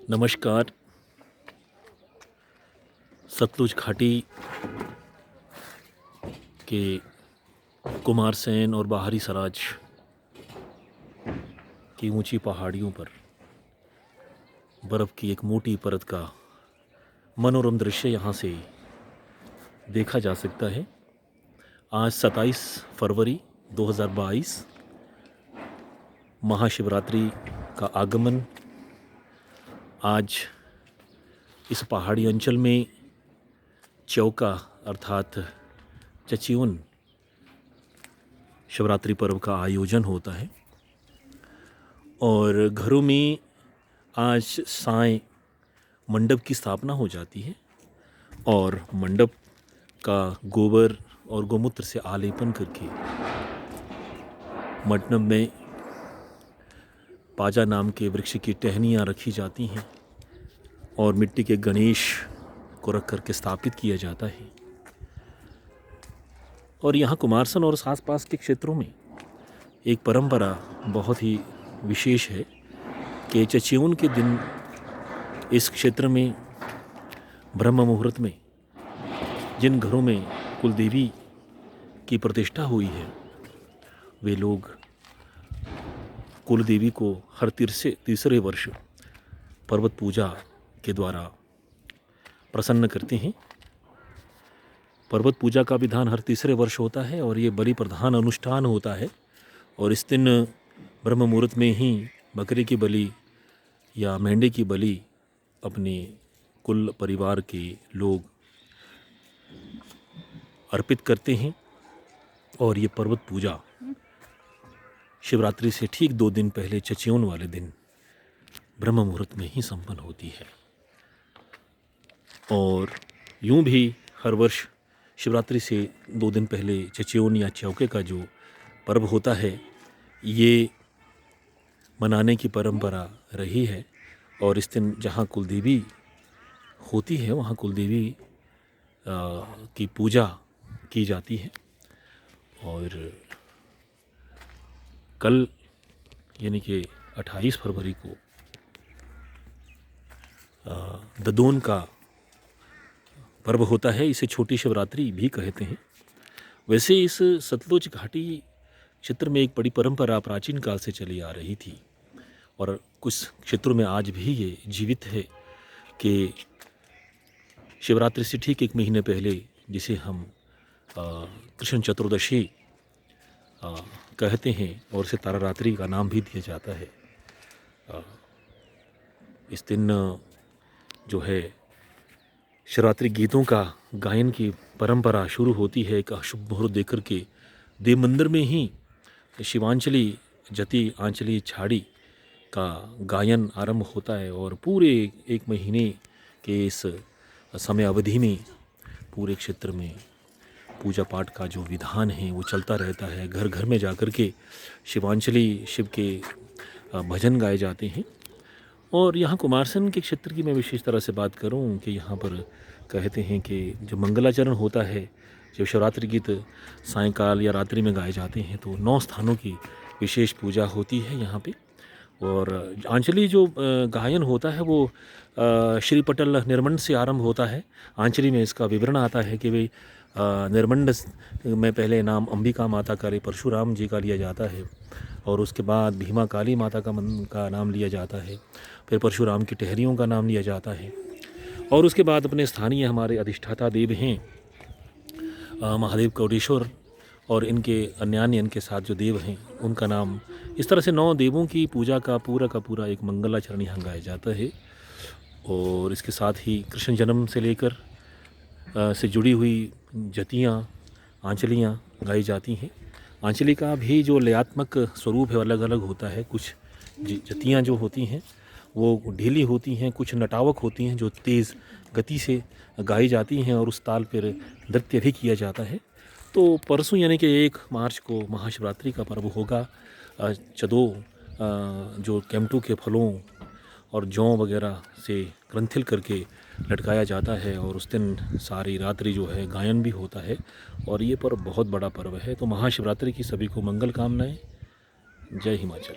नमस्कार। सतलुज घाटी के कुमारसैन और बाहरी सराज की ऊंची पहाड़ियों पर बर्फ़ की एक मोटी परत का मनोरम दृश्य यहाँ से देखा जा सकता है। आज 27 फरवरी 2022 महाशिवरात्रि का आगमन। आज इस पहाड़ी अंचल में चौका अर्थात चचिउन शिवरात्रि पर्व का आयोजन होता है और घरों में आज साय मंडप की स्थापना हो जाती है और मंडप का गोबर और गोमूत्र से आलेपन करके मंडप में पाजा नाम के वृक्ष की टहनियाँ रखी जाती हैं और मिट्टी के गणेश को रख करके स्थापित किया जाता है। और यहाँ कुमारसैन और आसपास के क्षेत्रों में एक परंपरा बहुत ही विशेष है कि चचिउन के दिन इस क्षेत्र में ब्रह्म मुहूर्त में जिन घरों में कुलदेवी की प्रतिष्ठा हुई है वे लोग कुलदेवी को हर तीसरे वर्ष पर्वत पूजा के द्वारा प्रसन्न करते हैं। पर्वत पूजा का विधान हर तीसरे वर्ष होता है और ये बलि प्रधान अनुष्ठान होता है और इस दिन ब्रह्म मुहूर्त में ही बकरे की बलि या मेंढे की बलि अपने कुल परिवार के लोग अर्पित करते हैं और ये पर्वत पूजा शिवरात्रि से ठीक 2 दिन पहले चचिउन वाले दिन ब्रह्म मुहूर्त में ही संपन्न होती है। और यूं भी हर वर्ष शिवरात्रि से 2 दिन पहले चचिउन या चौके का जो पर्व होता है ये मनाने की परंपरा रही है और इस दिन जहाँ कुलदेवी होती है वहाँ कुलदेवी की पूजा की जाती है। और कल यानी कि 28 फरवरी को ददोन का पर्व होता है। इसे छोटी शिवरात्रि भी कहते हैं। वैसे इस सतलुज घाटी क्षेत्र में एक बड़ी परंपरा प्राचीन काल से चली आ रही थी और कुछ क्षेत्रों में आज भी ये जीवित है कि शिवरात्रि से ठीक 1 महीने पहले जिसे हम कृष्ण चतुर्दशी कहते हैं और इसे तारारात्रि का नाम भी दिया जाता है। इस दिन जो है शिवरात्रि गीतों का गायन की परंपरा शुरू होती है। एक शुभ मुहूर्त देकर के देव मंदिर में ही शिवांजलि जति आंचली छाड़ी का गायन आरंभ होता है और पूरे 1 महीने के इस समय अवधि में पूरे क्षेत्र में पूजा पाठ का जो विधान है वो चलता रहता है। घर घर में जाकर के शिवांजलि शिव के भजन गाए जाते हैं। और यहाँ कुमारसैन के क्षेत्र की मैं विशेष तरह से बात करूँ कि यहाँ पर कहते हैं कि जो मंगलाचरण होता है जब शिवरात्रि गीत सायंकाल या रात्रि में गाए जाते हैं तो 9 स्थानों की विशेष पूजा होती है यहाँ पे। और आंचली जो गायन होता है वो श्री पटल निर्मंड से आरंभ होता है। आंचली में इसका विवरण आता है कि भाई निर्मंड में पहले नाम अंबिका माता का परशुराम जी का लिया जाता है और उसके बाद भीमा काली माता का नाम लिया जाता है, फिर परशुराम की टहरियों का नाम लिया जाता है और उसके बाद अपने स्थानीय हमारे अधिष्ठाता देव हैं महादेव कोटेश्वर और इनके अन्यान्य इनके साथ जो देव हैं उनका नाम, इस तरह से 9 देवों की पूजा का पूरा एक मंगलाचरण यहाँ गाया जाता है। और इसके साथ ही कृष्ण जन्म से लेकर से जुड़ी हुई जतियाँ आंचलियाँ गाई जाती हैं। आंचली का भी जो लयात्मक स्वरूप है अलग अलग होता है। कुछ जतियाँ जो होती हैं वो ढीली होती हैं, कुछ नटावक होती हैं जो तेज़ गति से गाई जाती हैं और उस ताल पर नृत्य भी किया जाता है। तो परसों यानी कि 1 मार्च को महाशिवरात्रि का पर्व होगा। चदो जो केमटू के फलों और जौ वगैरह से ग्रंथिल करके लटकाया जाता है और उस दिन सारी रात्रि जो है गायन भी होता है और ये पर्व बहुत बड़ा पर्व है। तो महाशिवरात्रि की सभी को मंगल कामनाएं। जय हिमाचल।